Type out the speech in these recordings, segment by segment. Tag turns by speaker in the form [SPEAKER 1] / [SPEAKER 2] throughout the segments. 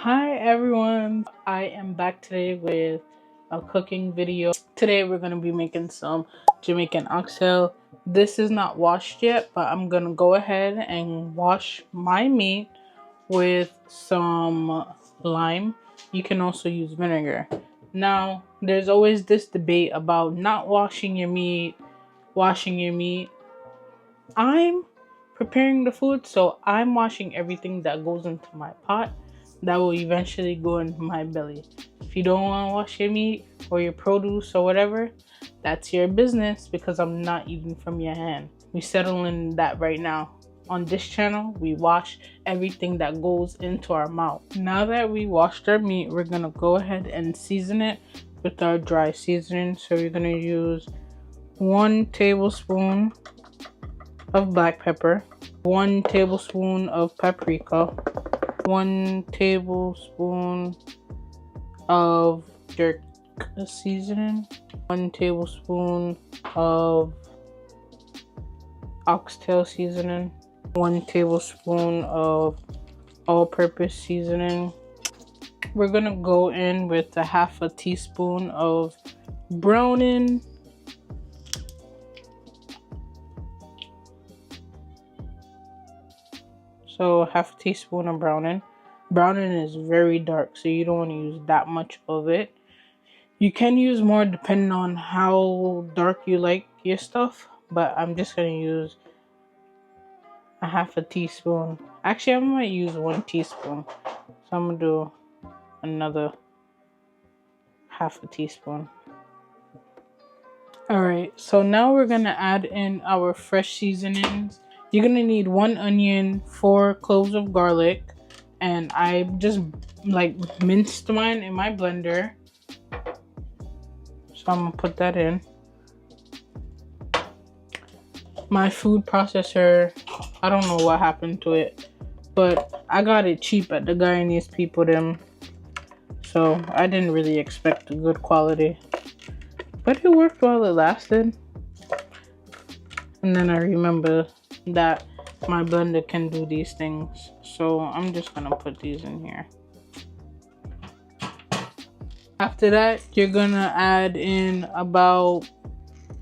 [SPEAKER 1] Hi everyone, I am back today with a cooking video. Today we're going to be making some Jamaican oxtail. This is not washed yet, but I'm going to go ahead and wash my meat with some lime. You can also use vinegar. Now, there's always this debate about not washing your meat, washing your meat. I'm preparing the food, so I'm washing everything that goes into my pot that will eventually go in my belly. If you don't want to wash your meat or your produce or whatever, that's your business, because I'm not eating from your hand. We settle in that right now. On this channel, we wash everything that goes into our mouth. Now that we washed our meat, we're gonna go ahead and season it with our dry seasoning. So we're gonna use 1 tablespoon of black pepper, 1 tablespoon of paprika, 1 tablespoon of jerk seasoning, 1 tablespoon of oxtail seasoning, 1 tablespoon of all-purpose seasoning. We're gonna go in with a 1/2 teaspoon of browning, so 1/2 teaspoon of browning. Browning is very dark, so you don't want to use that much of it. You can use more depending on how dark you like your stuff, but I'm just going to use a 1/2 teaspoon. Actually, I might use 1 teaspoon. So I'm going to do another 1/2 teaspoon. Alright, so now we're going to add in our fresh seasonings. You're going to need 1 onion, 4 cloves of garlic, and I just minced mine in my blender. So I'm going to put that in. My food processor, I don't know what happened to it, but I got it cheap at the Guyanese people them. So I didn't really expect a good quality, but it worked while it lasted. And then I remember that my blender can do these things, so I'm just gonna put these in here. After that, you're gonna add in about,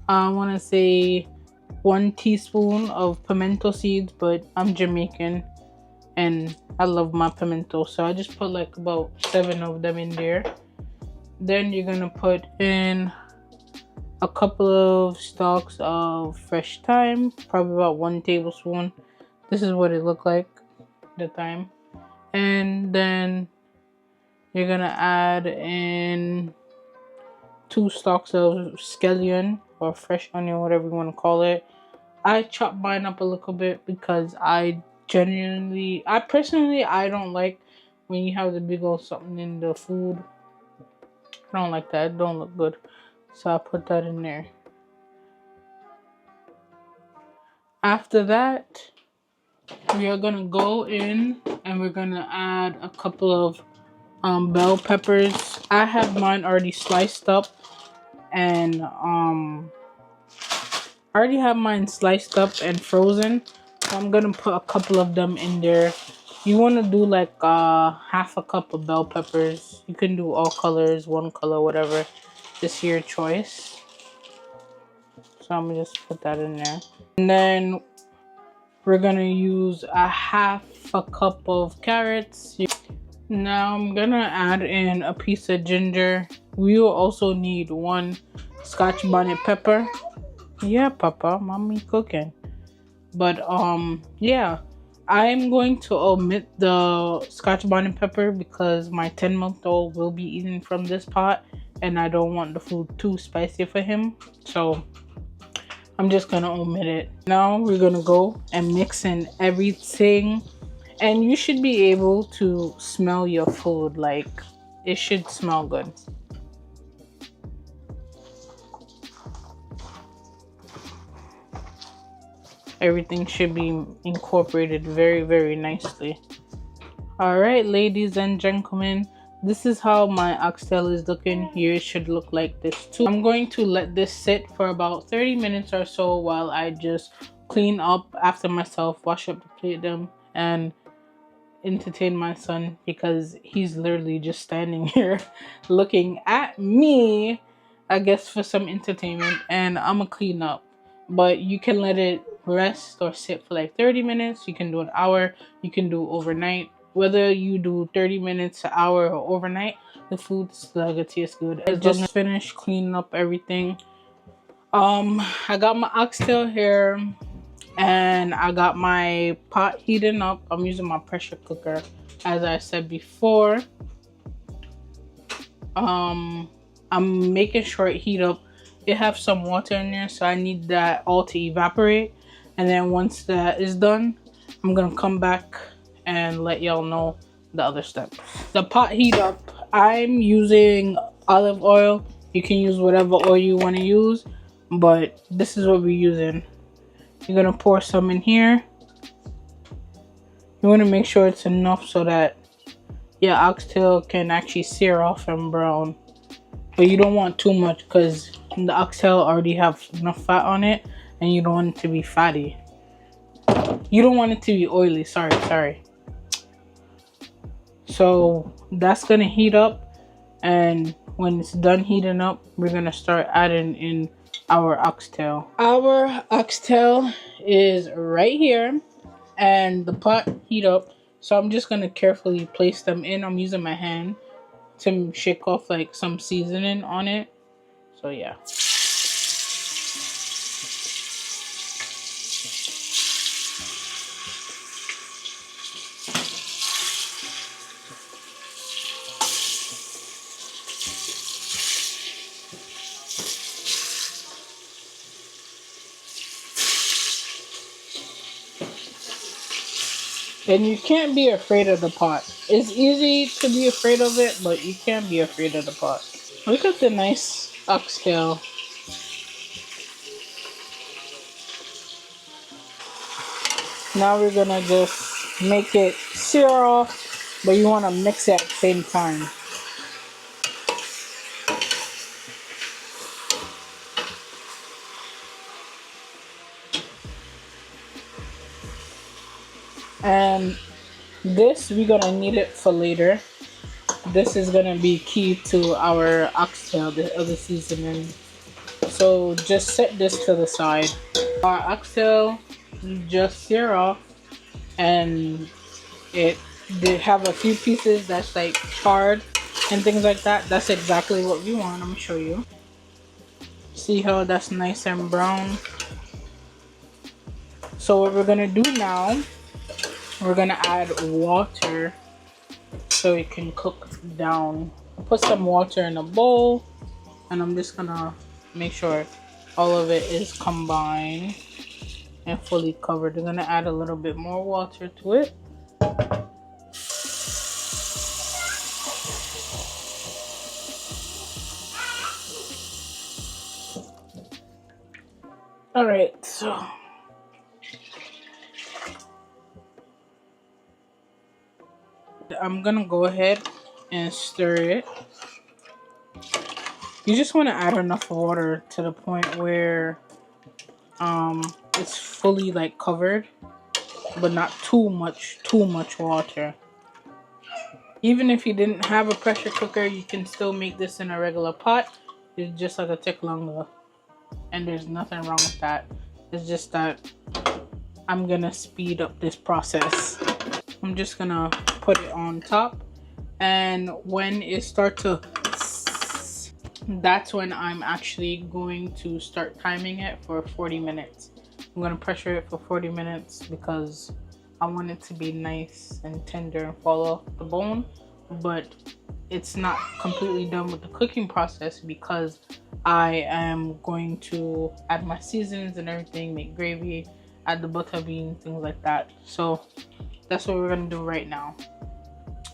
[SPEAKER 1] I want to say 1 teaspoon of pimento seeds, but I'm Jamaican and I love my pimento, so I just put like about 7 of them in there. Then you're gonna put in a couple of stalks of fresh thyme, probably about 1 tablespoon. This is what it looked like, the thyme. And then you're gonna add in 2 stalks of scallion or fresh onion, whatever you want to call it. I chopped mine up a little bit because I personally don't like when you have the big old something in the food. I don't like that. It don't look good. So I put that in there. After that, we are gonna go in and we're gonna add a couple of bell peppers. I have mine already sliced up, and I already have mine sliced up and frozen. So I'm gonna put a couple of them in there. You want to do like 1/2 cup of bell peppers. You can do all colors, 1 color, whatever. It's your choice. So I'm gonna just put that in there. And then we're gonna use a 1/2 cup of carrots. Now I'm gonna add in a piece of ginger. We will also need 1 Scotch bonnet pepper. Yeah, Papa, mommy cooking. But yeah, I'm going to omit the Scotch bonnet pepper because my 10-month-old will be eating from this pot, and I don't want the food too spicy for him. So I'm just gonna omit it. Now we're gonna go and mix in everything, and you should be able to smell your food. Like, it should smell good. Everything should be incorporated very, very nicely. All right, ladies and gentlemen, this is how my oxtail is looking. Here it should look like this too. I'm going to let this sit for about 30 minutes or so while I just clean up after myself, wash up the plate them, and entertain my son because he's literally just standing here looking at me, I guess, for some entertainment. And I'm gonna clean up, but you can let it rest or sit for like 30 minutes. You can do an hour, you can do overnight. Whether you do 30 minutes, an hour, or overnight, the food still gonna taste good. I just finished cleaning up everything. I got my oxtail here, and I got my pot heating up. I'm using my pressure cooker, as I said before. I'm making sure it heat up. It have some water in there, so I need that all to evaporate. And then once that is done, I'm gonna come back and let y'all know the other steps. The pot heat up, I'm using olive oil. You can use whatever oil you want to use, but this is what we're using. You're gonna pour some in here. You want to make sure it's enough so that your oxtail can actually sear off and brown. But you don't want too much because the oxtail already have enough fat on it, and you don't want it to be fatty. You don't want it to be oily. Sorry. So that's gonna heat up, and when it's done heating up, we're gonna start adding in our oxtail. Our oxtail is right here, and the pot heat up. So I'm just gonna carefully place them in. I'm using my hand to shake off like some seasoning on it. So yeah. And you can't be afraid of the pot. It's easy to be afraid of it, but you can't be afraid of the pot. Look at the nice oxtail. Now we're gonna just make it sear off, but you wanna mix it at the same time. And this, we're gonna need it for later. This is gonna be key to our oxtail, the other seasoning. So just set this to the side. Our oxtail just sear off, and they have a few pieces that's like charred and things like that. That's exactly what we want. I'm gonna show you. See how that's nice and brown? So what we're gonna do now, we're gonna add water so it can cook down. Put some water in a bowl, and I'm just gonna make sure all of it is combined and fully covered. I'm gonna add a little bit more water to it. All right, so I'm gonna go ahead and stir it. You just want to add enough water to the point where it's fully like covered, but not too much water. Even if you didn't have a pressure cooker, you can still make this in a regular pot. It's just like a tick longer, and there's nothing wrong with that. It's just that I'm gonna speed up this process. I'm just gonna put it on top, and when it starts to, that's when I'm actually going to start timing it for 40 minutes. I'm gonna pressure it for 40 minutes because I want it to be nice and tender and fall off the bone, but it's not completely done with the cooking process because I am going to add my seasonings and everything, make gravy, add the butter beans, things like that. So that's what we're gonna do right now.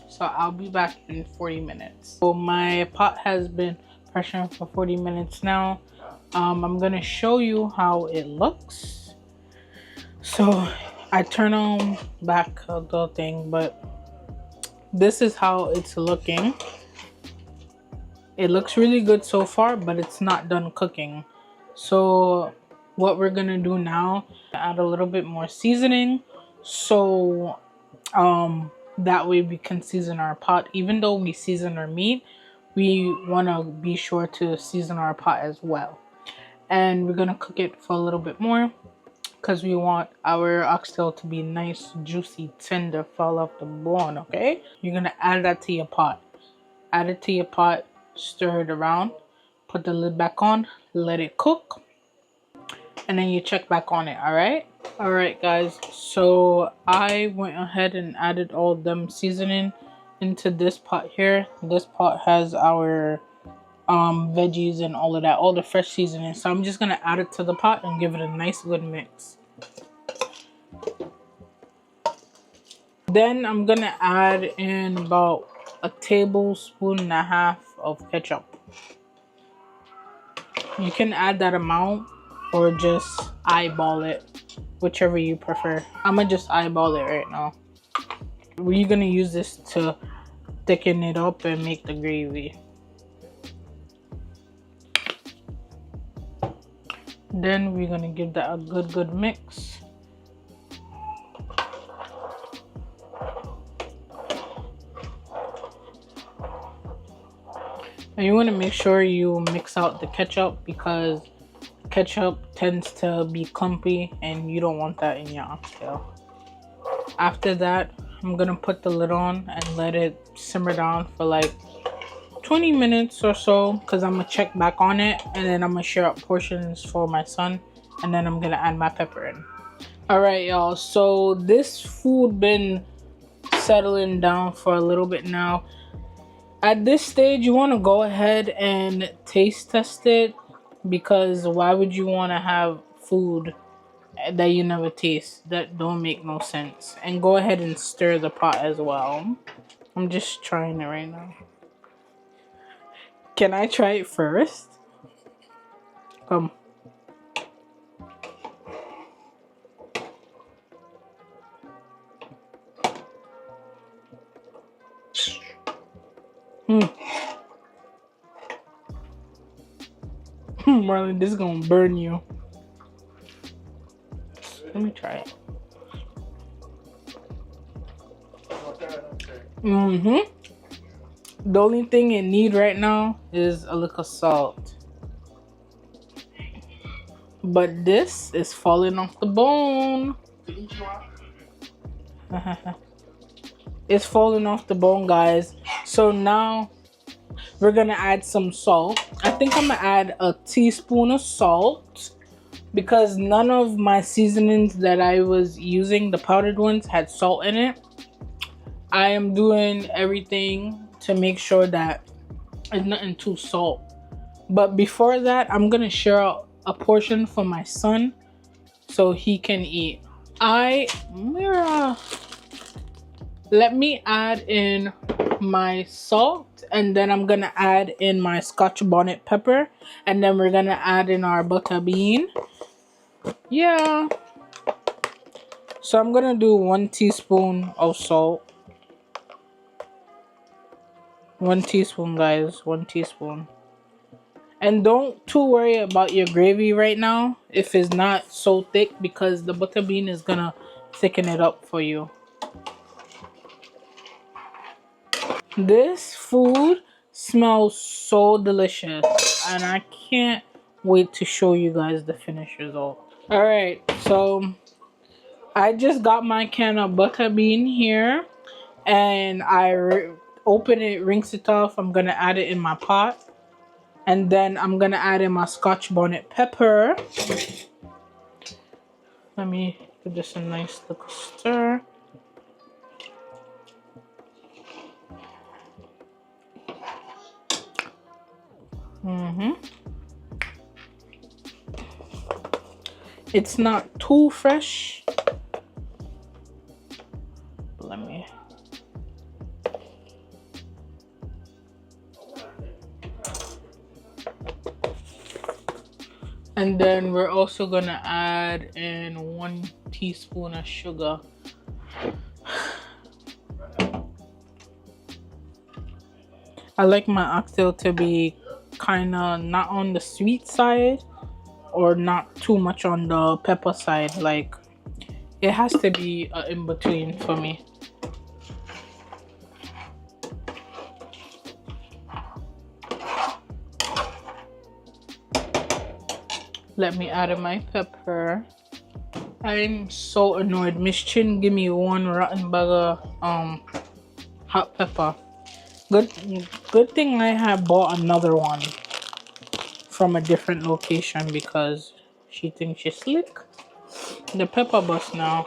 [SPEAKER 1] So I'll be back in 40 minutes. So my pot has been pressuring for 40 minutes now. I'm gonna show you how it looks. So I turn on back the thing, but this is how it's looking. It looks really good so far, but it's not done cooking. So what we're gonna do now, add a little bit more seasoning so That way we can season our pot. Even though we season our meat, we want to be sure to season our pot as well. And we're going to cook it for a little bit more because we want our oxtail to be nice, juicy, tender, fall off the bone, okay? You're going to add that to your pot. Add it to your pot, stir it around, put the lid back on, let it cook, and then you check back on it, alright? Alright guys, so I went ahead and added all them seasoning into this pot here. This pot has our veggies and all of that, all the fresh seasoning. So I'm just gonna add it to the pot and give it a nice good mix. Then I'm gonna add in about a tablespoon and a half of ketchup. You can add that amount or just eyeball it, whichever you prefer. I'm gonna just eyeball it right now. We're gonna use this to thicken it up and make the gravy. Then we're gonna give that a good mix. And you want to make sure you mix out the ketchup because ketchup tends to be clumpy and you don't want that in your oxtail. After that, I'm gonna put the lid on and let it simmer down for like 20 minutes or so because I'm gonna check back on it, and then I'm gonna share out portions for my son, and then I'm gonna add my pepper in. Alright y'all, so this food been settling down for a little bit now. At this stage, you want to go ahead and taste test it, because why would you want to have food that you never taste? That don't make no sense. And go ahead and stir the pot as well. I'm just trying it right now. Can I try it first? Come. Marlon, this is gonna burn you. Let me try it. The only thing it need right now is a little salt. But this is falling off the bone. It's falling off the bone, guys. So now we're gonna add some salt. I think I'm gonna add a teaspoon of salt because none of my seasonings that I was using, the powdered ones, had salt in it. I am doing everything to make sure that it's nothing too salt. But before that, I'm gonna share out a portion for my son so he can eat. Let me add in my salt, and then I'm gonna add in my Scotch bonnet pepper, and then we're gonna add in our butter bean. Yeah. So I'm gonna do 1 teaspoon of salt. 1 teaspoon, guys. 1 teaspoon. And don't too worry about your gravy right now if it's not so thick, because the butter bean is gonna thicken it up for you. This food smells so delicious, and I can't wait to show you guys the finished result. Alright, so I just got my can of butter bean here, and I open it, rinse it off. I'm gonna add it in my pot, and then I'm gonna add in my Scotch bonnet pepper. Let me give this a nice little stir. It's not too fresh. Let me. And then we're also gonna add in 1 teaspoon of sugar. I like my oxtail to be kind of not on the sweet side or not too much on the pepper side. Like, it has to be in between for me. Let me add in my pepper. I'm so annoyed. Miss Chin give me one rotten bag of hot pepper. Good thing I have bought another one from a different location because she thinks she's slick. The pepper bus now.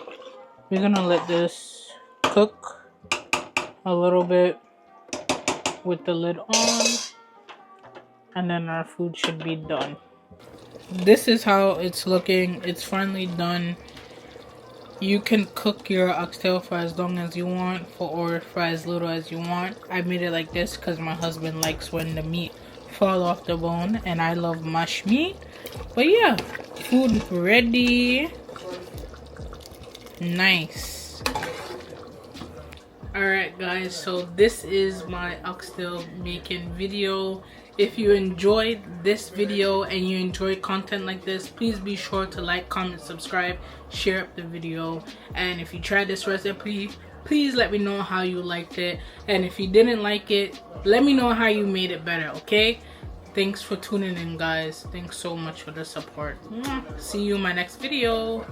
[SPEAKER 1] We're gonna let this cook a little bit with the lid on, and then our food should be done. This is how it's looking. It's finally done. You can cook your oxtail for as long as you want or for as little as you want. I made it like this because my husband likes when the meat fall off the bone, and I love mashed meat. But yeah, food ready. Nice. Alright guys, so this is my oxtail making video. If you enjoyed this video and you enjoy content like this, please be sure to like, comment, subscribe, share up the video. And if you tried this recipe, please let me know how you liked it. And if you didn't like it, let me know how you made it better, okay? Thanks for tuning in, guys. Thanks so much for the support. See you in my next video.